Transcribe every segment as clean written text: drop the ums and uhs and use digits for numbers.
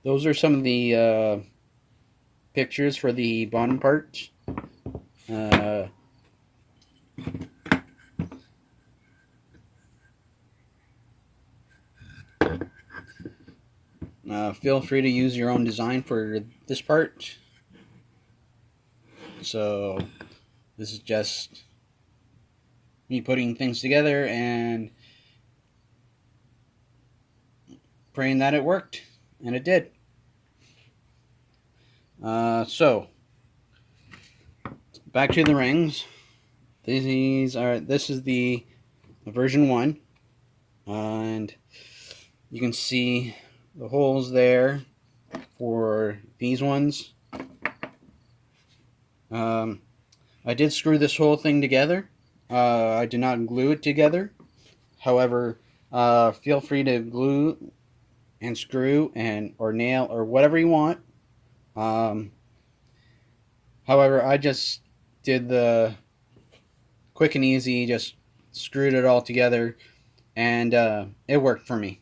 those are some of the pictures for the bottom part. Uh, Feel free to use your own design for this part. So this is just me putting things together and praying that it worked, and it did. So back to the rings. This is the version 1, and you can see the holes there for these ones. Um, I did screw this whole thing together. I did not glue it together. However, feel free to glue and screw and or nail or whatever you want. Um, However, I just did the quick and easy, just screwed it all together, and it worked for me.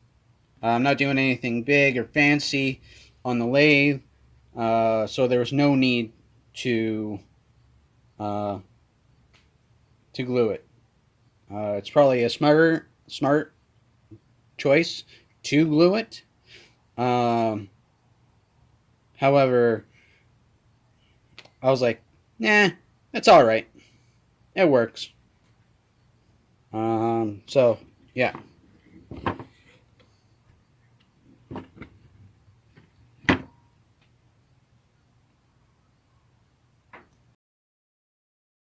I'm not doing anything big or fancy on the lathe, so there was no need to uh, to glue it. It's probably a smart choice to glue it. Um, However, I was like, nah, it's all right. It works. So yeah.